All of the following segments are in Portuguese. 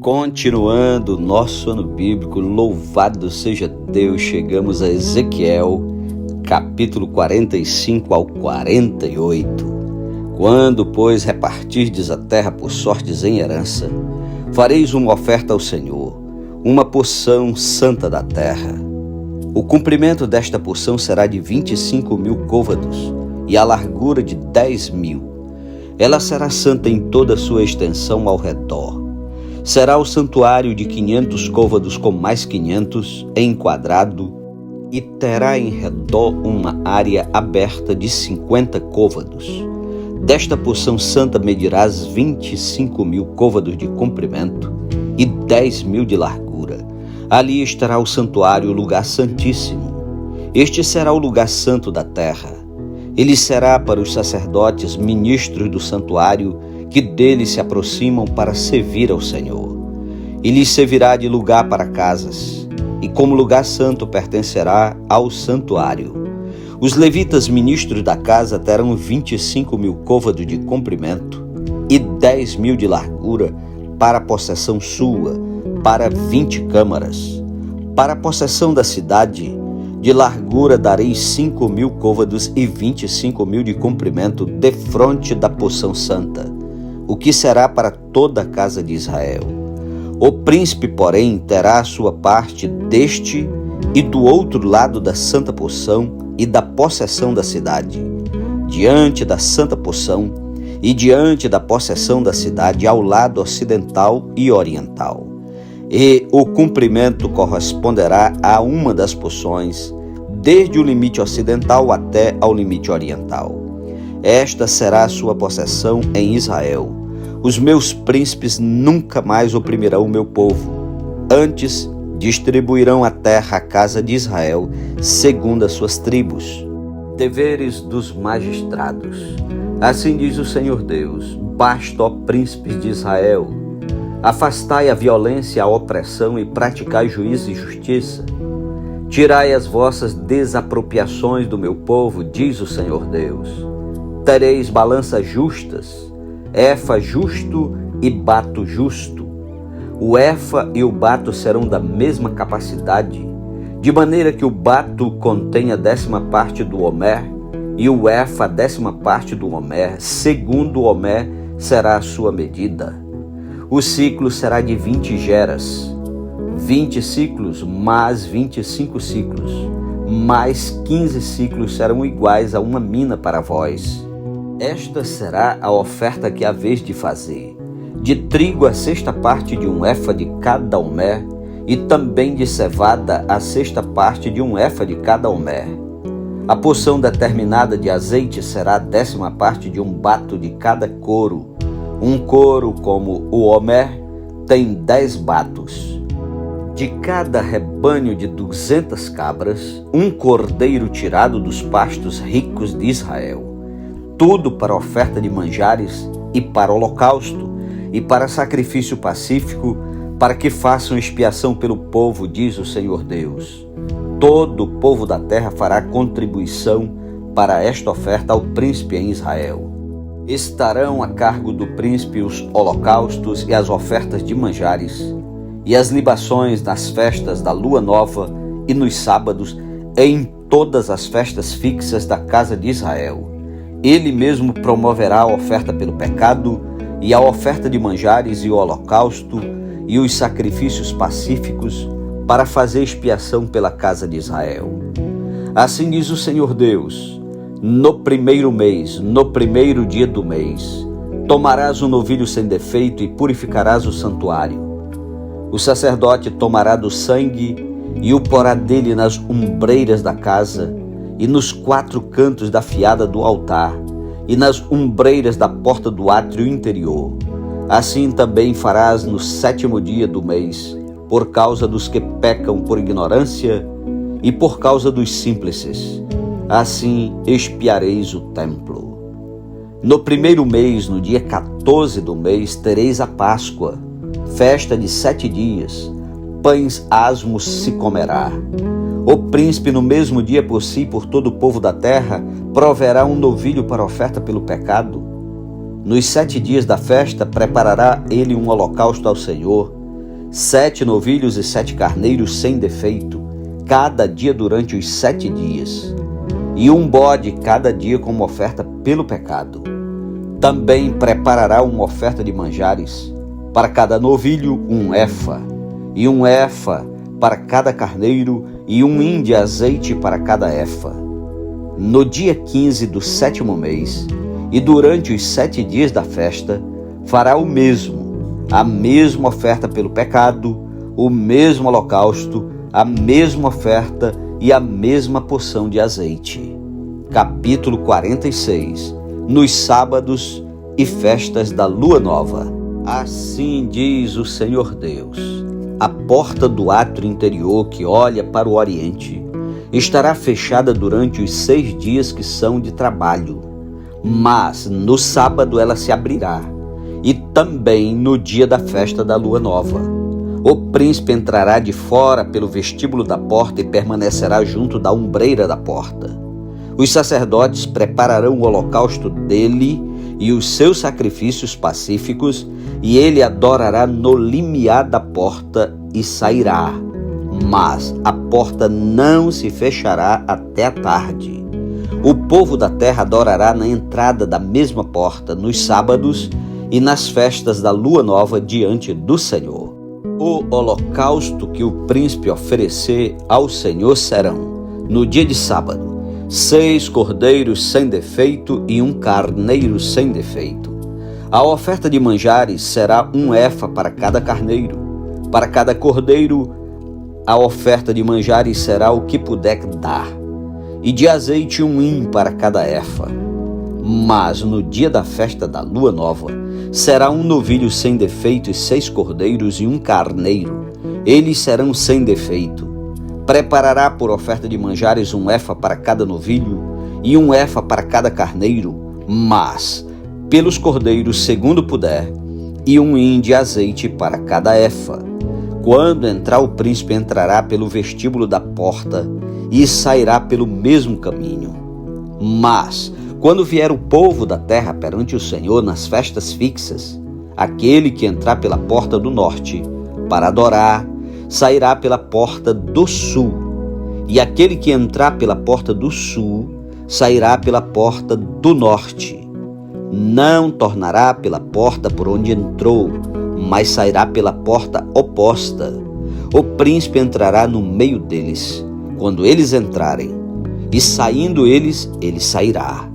Continuando o nosso ano bíblico, louvado seja Deus, chegamos a Ezequiel, capítulo 45 ao 48. Quando, pois, repartirdes a terra por sortes em herança, fareis uma oferta ao Senhor, uma porção santa da terra. O comprimento desta porção será de 25.000 côvados e a largura de 10.000. Ela será santa em toda a sua extensão ao redor. Será o santuário de 500 côvados com mais 500 enquadrado e terá em redor uma área aberta de 50 côvados. Desta porção santa medirás 25.000 côvados de comprimento e 10.000 de largura. Ali estará o santuário, o lugar santíssimo. Este será o lugar santo da terra. Ele será para os sacerdotes, ministros do santuário, que dele se aproximam para servir ao Senhor. E lhes servirá de lugar para casas, e como lugar santo pertencerá ao santuário. Os levitas, ministros da casa, terão 25.000 côvados de comprimento e 10.000 de largura para a possessão sua, para 20 câmaras. Para a possessão da cidade, de largura darei 5.000 côvados e 25.000 de comprimento defronte da porção santa, o que será para toda a casa de Israel. O príncipe, porém, terá a sua parte deste e do outro lado da santa porção e da possessão da cidade, diante da santa porção e diante da possessão da cidade ao lado ocidental e oriental. E o comprimento corresponderá a uma das porções, desde o limite ocidental até ao limite oriental. Esta será a sua possessão em Israel. Os meus príncipes nunca mais oprimirão o meu povo. Antes, distribuirão a terra à casa de Israel, segundo as suas tribos. Deveres dos magistrados. Assim diz o Senhor Deus: basta, ó príncipes de Israel, afastai a violência, a opressão e praticai juízo e justiça. Tirai as vossas desapropriações do meu povo, diz o Senhor Deus. Tereis balanças justas, efa justo e bato justo. O efa e o bato serão da mesma capacidade, de maneira que o bato contenha a 10ª parte do homer e o efa a 10ª parte do homer, segundo o homer será a sua medida. O ciclo será de 20 geras, 20 ciclos mais 25 ciclos, mais 15 ciclos serão iguais a uma mina para vós. Esta será a oferta que haveis de fazer: de trigo a 6ª parte de um efa de cada homer, e também de cevada a 6ª parte de um efa de cada homer. A porção determinada de azeite será a 10ª parte de um bato de cada coro. Um coro, como o homer, tem 10 batos. De cada rebanho de 200 cabras, um cordeiro tirado dos pastos ricos de Israel. Tudo para oferta de manjares e para holocausto e para sacrifício pacífico, para que façam expiação pelo povo, diz o Senhor Deus. Todo o povo da terra fará contribuição para esta oferta ao príncipe em Israel. Estarão a cargo do príncipe os holocaustos e as ofertas de manjares, e as libações nas festas da lua nova e nos sábados, e em todas as festas fixas da casa de Israel. Ele mesmo promoverá a oferta pelo pecado, e a oferta de manjares e o holocausto, e os sacrifícios pacíficos, para fazer expiação pela casa de Israel. Assim diz o Senhor Deus: no primeiro mês, no primeiro dia do mês, tomarás um novilho sem defeito e purificarás o santuário. O sacerdote tomará do sangue e o porá dele nas ombreiras da casa, e nos 4 cantos da fiada do altar, e nas ombreiras da porta do átrio interior. Assim também farás no 7º dia do mês, por causa dos que pecam por ignorância e por causa dos simples. Assim expiareis o templo. No primeiro mês, no dia 14 do mês, tereis a Páscoa, festa de 7 dias, pães asmos se comerá. O príncipe, no mesmo dia por si e por todo o povo da terra, proverá um novilho para oferta pelo pecado. Nos 7 dias da festa, preparará ele um holocausto ao Senhor, 7 novilhos e 7 carneiros sem defeito, cada dia durante os 7 dias, e um bode cada dia como oferta pelo pecado. Também preparará uma oferta de manjares, para cada novilho 1 efa, e 1 efa para cada carneiro, e 1 hin de azeite para cada efa. No dia 15 do 7º mês, e durante os 7 dias da festa, fará o mesmo, a mesma oferta pelo pecado, o mesmo holocausto, a mesma oferta e a mesma porção de azeite. Capítulo 46. Nos sábados e festas da lua nova. Assim diz o Senhor Deus: a porta do átrio interior que olha para o oriente estará fechada durante os 6 dias que são de trabalho, mas no sábado ela se abrirá, e também no dia da festa da lua nova. O príncipe entrará de fora pelo vestíbulo da porta e permanecerá junto da umbreira da porta. Os sacerdotes prepararão o holocausto dele e os seus sacrifícios pacíficos, e ele adorará no limiar da porta e sairá. Mas a porta não se fechará até a tarde. O povo da terra adorará na entrada da mesma porta, nos sábados e nas festas da lua nova diante do Senhor. O holocausto que o príncipe oferecer ao Senhor serão, no dia de sábado, 6 cordeiros sem defeito e 1 carneiro sem defeito. A oferta de manjares será 1 efa para cada carneiro. Para cada cordeiro, a oferta de manjares será o que puder dar, e de azeite 1 hin para cada efa. Mas no dia da festa da lua nova, será 1 novilho sem defeito e 6 cordeiros e 1 carneiro. Eles serão sem defeito. Preparará por oferta de manjares 1 efa para cada novilho e 1 efa para cada carneiro, mas pelos cordeiros segundo puder, e 1 hin de azeite para cada efa. Quando entrar o príncipe, entrará pelo vestíbulo da porta e sairá pelo mesmo caminho. Mas quando vier o povo da terra perante o Senhor nas festas fixas, aquele que entrar pela porta do norte para adorar, sairá pela porta do sul, e aquele que entrar pela porta do sul, sairá pela porta do norte. Não tornará pela porta por onde entrou, mas sairá pela porta oposta. O príncipe entrará no meio deles, quando eles entrarem, e saindo eles, ele sairá.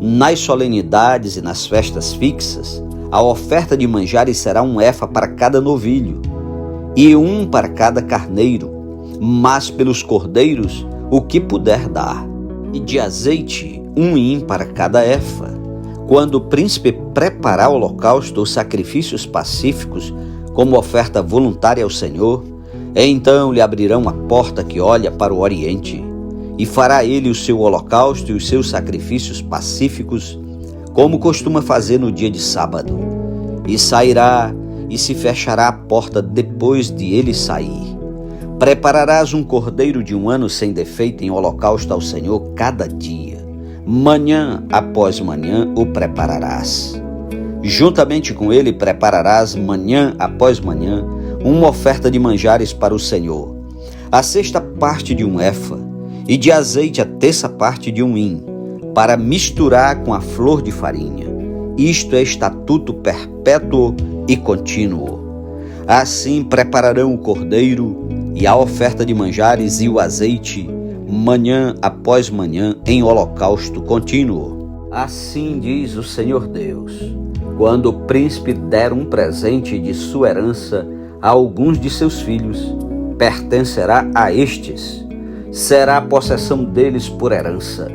Nas solenidades e nas festas fixas, a oferta de manjares será 1 efa para cada novilho, e 1 para cada carneiro, mas pelos cordeiros o que puder dar, e de azeite 1 hin para cada efa. Quando o príncipe preparar o holocausto ou sacrifícios pacíficos como oferta voluntária ao Senhor, então lhe abrirão a porta que olha para o oriente, e fará ele o seu holocausto e os seus sacrifícios pacíficos, como costuma fazer no dia de sábado, e sairá e se fechará a porta depois de ele sair. Prepararás um cordeiro de 1 ano sem defeito em holocausto ao Senhor cada dia. Manhã após manhã o prepararás. Juntamente com ele prepararás manhã após manhã uma oferta de manjares para o Senhor, a 6ª parte de 1 efa, e de azeite a 1/3 parte de 1 hin, para misturar com a flor de farinha. Isto é estatuto perpétuo e contínuo. Assim prepararão o cordeiro e a oferta de manjares e o azeite, manhã após manhã, em holocausto contínuo. Assim diz o Senhor Deus: quando o príncipe der um presente de sua herança a alguns de seus filhos, pertencerá a estes, será a possessão deles por herança.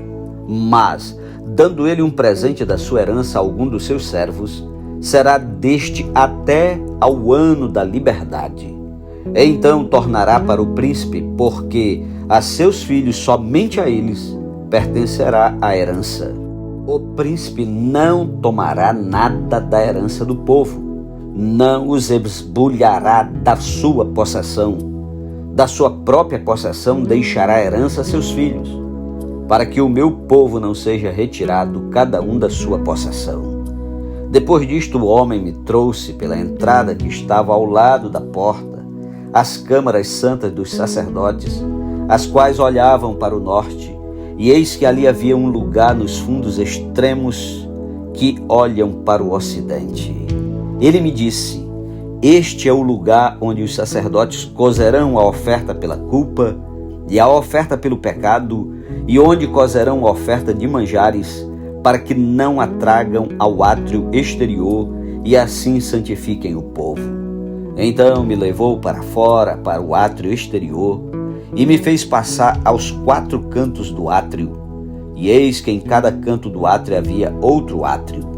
Mas, dando ele um presente da sua herança a algum dos seus servos, será deste até ao ano da liberdade. Então tornará para o príncipe, porque a seus filhos, somente a eles, pertencerá a herança. O príncipe não tomará nada da herança do povo, não os esbulhará da sua possessão. Da sua própria possessão deixará herança a seus filhos, para que o meu povo não seja retirado cada um da sua possessão. Depois disto, o homem me trouxe pela entrada que estava ao lado da porta, as câmaras santas dos sacerdotes, as quais olhavam para o norte, e eis que ali havia um lugar nos fundos extremos que olham para o ocidente. Ele me disse: este é o lugar onde os sacerdotes cozerão a oferta pela culpa e a oferta pelo pecado, e onde cozerão a oferta de manjares, para que não a tragam ao átrio exterior e assim santifiquem o povo. Então me levou para fora, para o átrio exterior, e me fez passar aos 4 cantos do átrio, e eis que em cada canto do átrio havia outro átrio.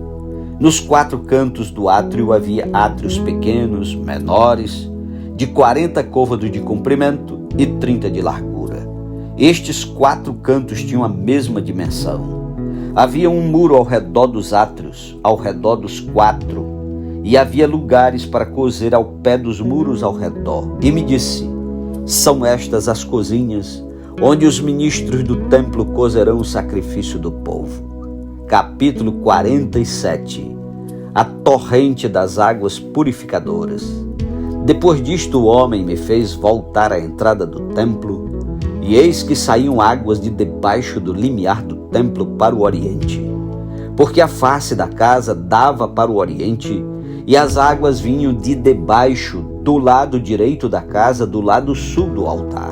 Nos 4 cantos do átrio havia átrios pequenos, menores, de 40 côvados de comprimento e 30 de largura. Estes 4 cantos tinham a mesma dimensão. Havia um muro ao redor dos átrios, ao redor dos 4, e havia lugares para cozer ao pé dos muros ao redor. E me disse: são estas as cozinhas, onde os ministros do templo cozerão o sacrifício do povo. Capítulo 47. A torrente das águas purificadoras. Depois disto o homem me fez voltar à entrada do templo, e eis que saíam águas de debaixo do limiar do templo para o oriente, porque a face da casa dava para o oriente, e as águas vinham de debaixo, do lado direito da casa, do lado sul do altar.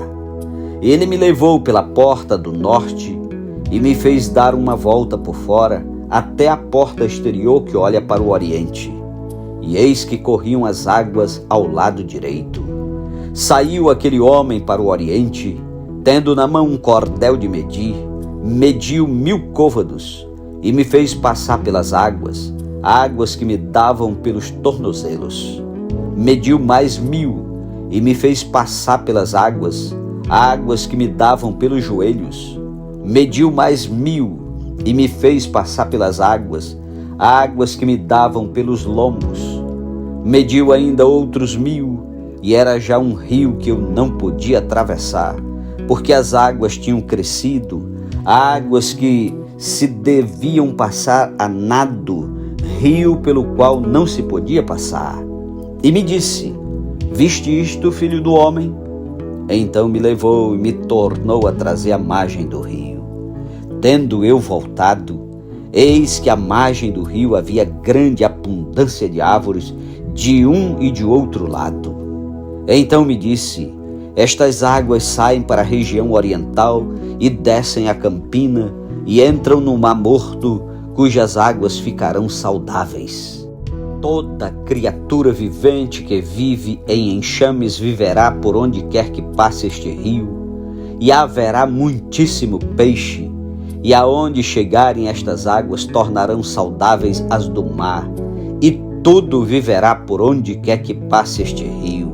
Ele me levou pela porta do norte e me fez dar uma volta por fora até a porta exterior que olha para o oriente. E eis que corriam as águas ao lado direito. Saiu aquele homem para o oriente, tendo na mão um cordel de medir, mediu 1000 côvados e me fez passar pelas águas, águas que me davam pelos tornozelos. Mediu mais 1000 e me fez passar pelas águas, águas que me davam pelos joelhos. Mediu mais 1000 e me fez passar pelas águas, águas que me davam pelos lombos. Mediu ainda outros 1000 e era já um rio que eu não podia atravessar, porque as águas tinham crescido, águas que se deviam passar a nado, rio pelo qual não se podia passar. E me disse: viste isto, filho do homem? Então me levou e me tornou a trazer à margem do rio. Tendo eu voltado, eis que à margem do rio havia grande abundância de árvores de um e de outro lado. Então me disse: estas águas saem para a região oriental e descem a campina e entram no Mar Morto, cujas águas ficarão saudáveis. Toda criatura vivente que vive em enxames viverá por onde quer que passe este rio, e haverá muitíssimo peixe, e aonde chegarem estas águas tornarão saudáveis as do mar, e tudo viverá por onde quer que passe este rio.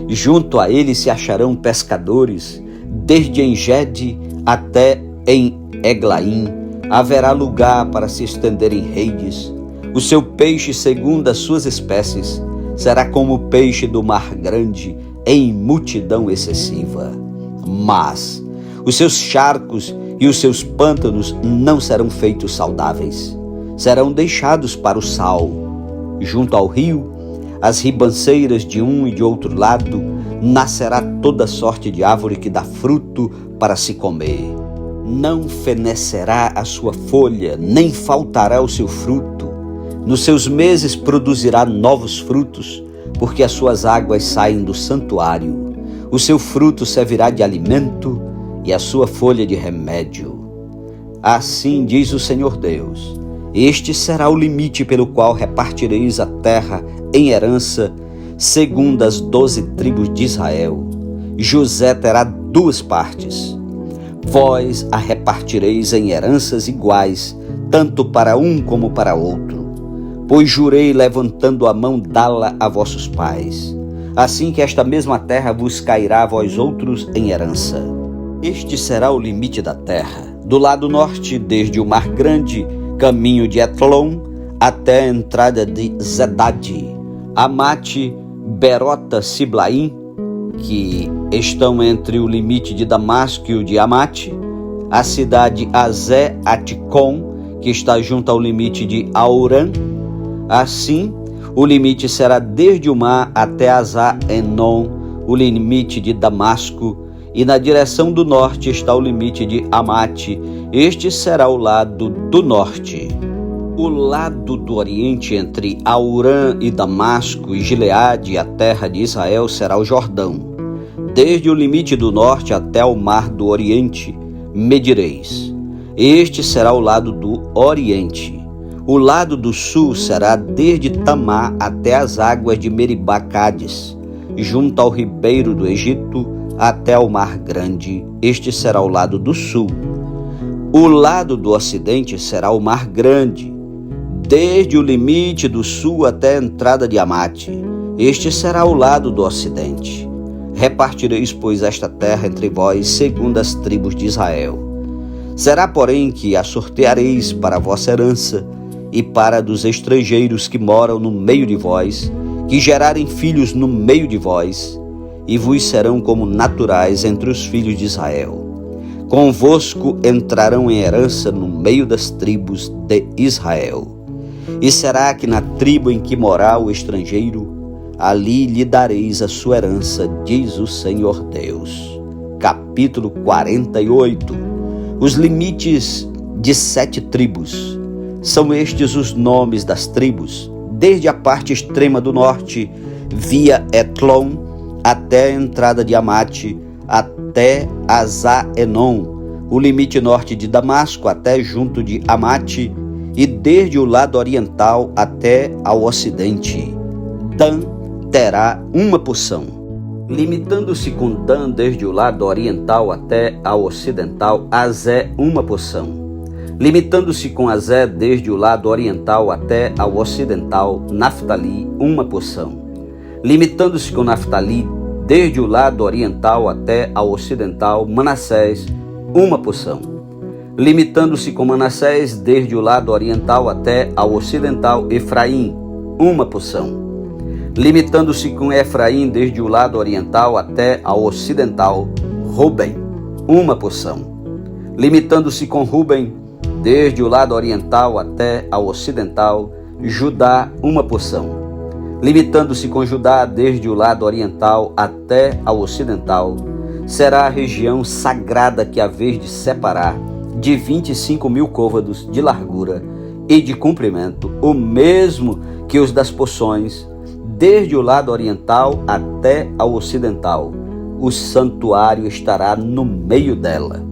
Junto a ele se acharão pescadores, desde En-Gede até em Eglaim, haverá lugar para se estenderem redes. O seu peixe, segundo as suas espécies, será como o peixe do mar grande, em multidão excessiva. Mas os seus charcos e os seus pântanos não serão feitos saudáveis, serão deixados para o sal. Junto ao rio, as ribanceiras de um e de outro lado, nascerá toda sorte de árvore que dá fruto para se comer. Não fenecerá a sua folha, nem faltará o seu fruto. Nos seus meses produzirá novos frutos, porque as suas águas saem do santuário. O seu fruto servirá de alimento e a sua folha de remédio. Assim diz o Senhor Deus: este será o limite pelo qual repartireis a terra em herança, segundo as 12 tribos de Israel. José terá 2 partes. Vós a repartireis em heranças iguais, tanto para um como para outro. Pois jurei, levantando a mão, dá-la a vossos pais. Assim que esta mesma terra vos cairá a vós outros em herança. Este será o limite da terra. Do lado norte, desde o Mar Grande, caminho de Etlon, até a entrada de Zedade, Amate, Berota, Siblaim, que estão entre o limite de Damasco e o de Amate, a cidade Azé Aticom, que está junto ao limite de Aurã. Assim, o limite será desde o mar até Azar Enon, o limite de Damasco, e na direção do norte está o limite de Amate. Este será o lado do norte. O lado do oriente entre Aurã e Damasco e Gileade, a terra de Israel, será o Jordão. Desde o limite do norte até o mar do oriente, medireis. Este será o lado do oriente. O lado do sul será desde Tamar até as águas de Meribá-Cádiz, junto ao ribeiro do Egito, até o mar grande. Este será o lado do sul. O lado do ocidente será o mar grande, desde o limite do sul até a entrada de Amate. Este será o lado do ocidente. Repartireis, pois, esta terra entre vós, segundo as tribos de Israel. Será, porém, que a sorteareis para a vossa herança e para dos estrangeiros que moram no meio de vós, que gerarem filhos no meio de vós, e vos serão como naturais entre os filhos de Israel. Convosco entrarão em herança no meio das tribos de Israel. E será que na tribo em que morar o estrangeiro, ali lhe dareis a sua herança, diz o Senhor Deus. Capítulo 48. Os limites de 7 tribos. São estes os nomes das tribos, desde a parte extrema do norte, via Etlon, até a entrada de Amate, até Azá-Enon, o limite norte de Damasco, até junto de Amate, e desde o lado oriental até ao ocidente. Dan terá uma porção. Limitando-se com Dan desde o lado oriental até ao ocidental, Azé uma porção. Limitando-se com Azé desde o lado oriental até ao ocidental, Naftali uma porção. Limitando-se com Naftali desde o lado oriental até ao ocidental, Manassés uma porção. Limitando-se com Manassés desde o lado oriental até ao ocidental, Efraim uma porção. Limitando-se com Efraim desde o lado oriental até ao ocidental, Ruben uma porção. Limitando-se com Ruben desde o lado oriental até ao ocidental, Judá uma porção. Limitando-se com Judá desde o lado oriental até ao ocidental, será a região sagrada que haveis de separar, de 25.000 côvados de largura e de comprimento, o mesmo que os das porções, desde o lado oriental até ao ocidental. O santuário estará no meio dela.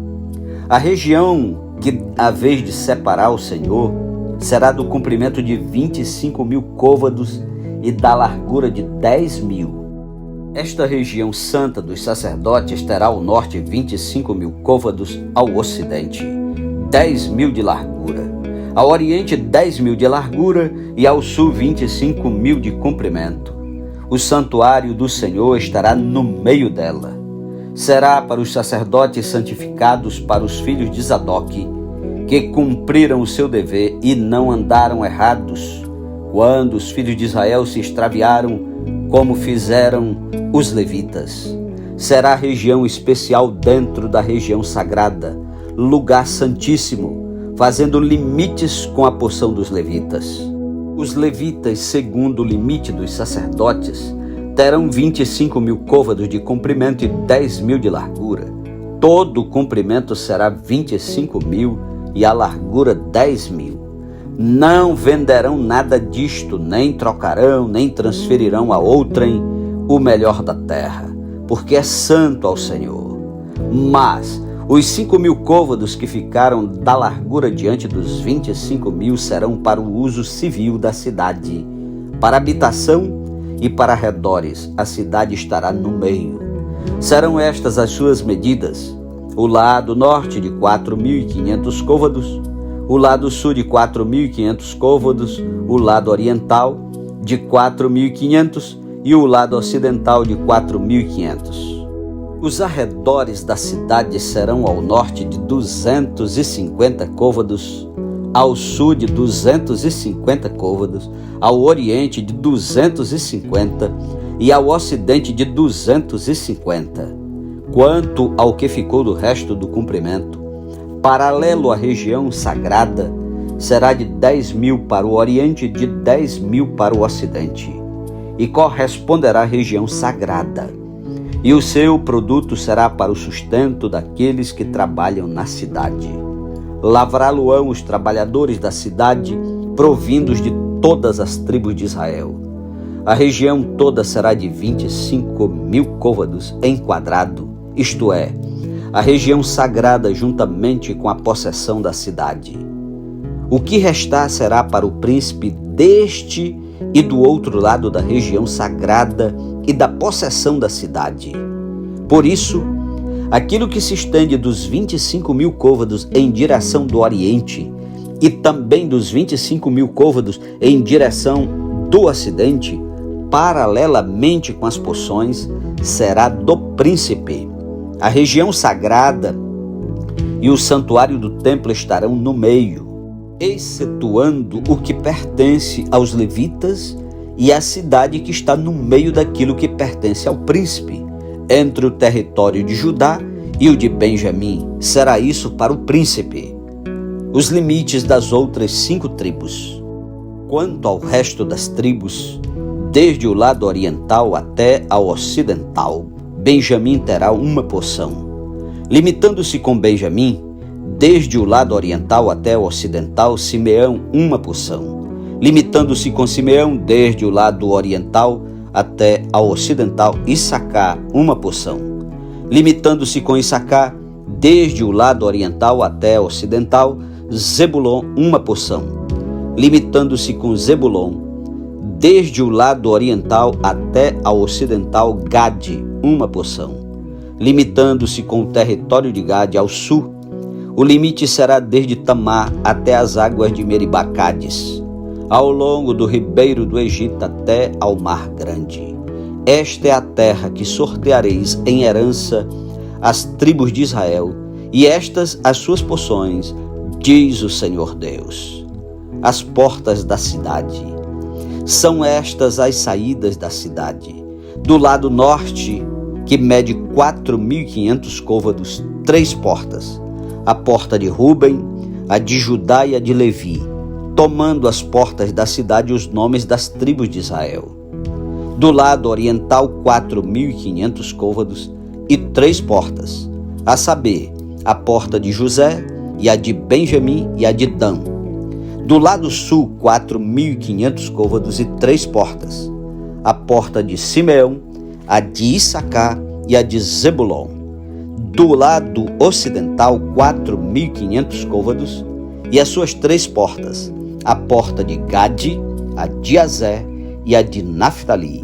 A região que haveis de separar ao Senhor será do comprimento de 25.000 côvados e da largura de 10.000. Esta região santa dos sacerdotes terá ao norte 25.000 côvados, ao ocidente 10.000 de largura, ao oriente 10.000 de largura e ao sul 25.000 de comprimento. O santuário do Senhor estará no meio dela. Será para os sacerdotes santificados, para os filhos de Zadoque, que cumpriram o seu dever e não andaram errados, quando os filhos de Israel se extraviaram, como fizeram os levitas. Será região especial dentro da região sagrada, lugar santíssimo, fazendo limites com a porção dos levitas. Os levitas, segundo o limite dos sacerdotes, terão 25.000 côvados de comprimento e 10.000 de largura. Todo o comprimento será 25.000 e a largura 10.000. Não venderão nada disto, nem trocarão, nem transferirão a outrem o melhor da terra, porque é santo ao Senhor. Mas os 5.000 côvados que ficaram da largura diante dos 25.000 serão para o uso civil da cidade, para habitação e para arredores. A cidade estará no meio. Serão estas as suas medidas: o lado norte de 4.500 côvados, o lado sul de 4.500 côvados, o lado oriental de 4.500 e o lado ocidental de 4.500. Os arredores da cidade serão ao norte de 250 côvados, ao sul de 250 côvados, ao oriente de 250 e ao ocidente de 250. Quanto ao que ficou do resto do comprimento, paralelo à região sagrada, será de 10.000 para o oriente e de 10.000 para o ocidente, e corresponderá à região sagrada. e o seu produto será para o sustento daqueles que trabalham na cidade. Lavrá-lo-ão os trabalhadores da cidade, provindos de todas as tribos de Israel. A região toda será de 25.000 côvados em quadrado, isto é, a região sagrada juntamente com a possessão da cidade. O que restar será para o príncipe deste e do outro lado da região sagrada e da possessão da cidade. Por isso, aquilo que se estende dos 25.000 côvados em direção do oriente e também dos 25.000 côvados em direção do ocidente, paralelamente com as porções, será do príncipe. A região sagrada e o santuário do templo estarão no meio, excetuando o que pertence aos levitas e a cidade que está no meio daquilo que pertence ao príncipe, entre o território de Judá e o de Benjamim. Será isso para o príncipe. Os limites das outras 5 tribos. Quanto ao resto das tribos, desde o lado oriental até ao ocidental, Benjamim terá uma porção. Limitando-se com Benjamim, desde o lado oriental até o ocidental, Simeão, uma porção. Limitando-se com Simeão, desde o lado oriental até ao ocidental, Issacar, uma porção. Limitando-se com Issacar, desde o lado oriental até o ocidental, Zebulon, uma porção. Limitando-se com Zebulon, desde o lado oriental até ao ocidental, Gade, uma porção. Limitando-se com o território de Gade ao sul, o limite será desde Tamar até as águas de Meribacades, ao longo do ribeiro do Egito até ao Mar Grande. Esta é a terra que sorteareis em herança às tribos de Israel, e estas as suas porções, diz o Senhor Deus. As portas da cidade. São estas as saídas da cidade. Do lado norte, que mede 4.500 côvados, 3 portas. A porta de Ruben, a de Judá e a de Levi, tomando as portas da cidade os nomes das tribos de Israel. Do lado oriental, 4.500 côvados e 3 portas, a saber, a porta de José e a de Benjamim e a de Dan. Do lado sul, 4.500 côvados e 3 portas, a porta de Simeão, a de Issacar e a de Zebulon. Do lado ocidental, 4.500 côvados e as suas 3 portas, a porta de Gade, a de Azer e a de Naftali,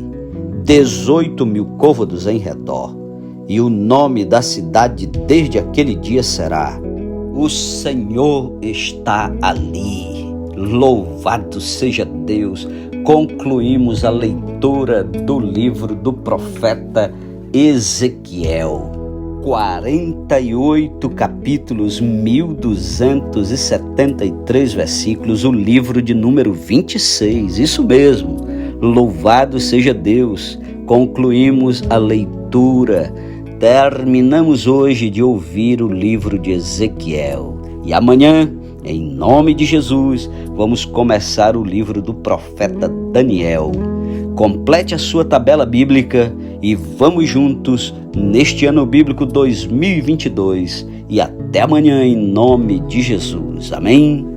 18.000 côvados em redor. E o nome da cidade desde aquele dia será: O Senhor está ali. Louvado seja Deus! Concluímos a leitura do livro do profeta Ezequiel. 48 capítulos, 1.273 versículos, o livro de número 26, isso mesmo, louvado seja Deus. Concluímos a leitura, terminamos hoje de ouvir o livro de Ezequiel, e amanhã, em nome de Jesus, vamos começar o livro do profeta Daniel. Complete a sua tabela bíblica e vamos juntos neste ano bíblico 2022. E até amanhã em nome de Jesus. Amém?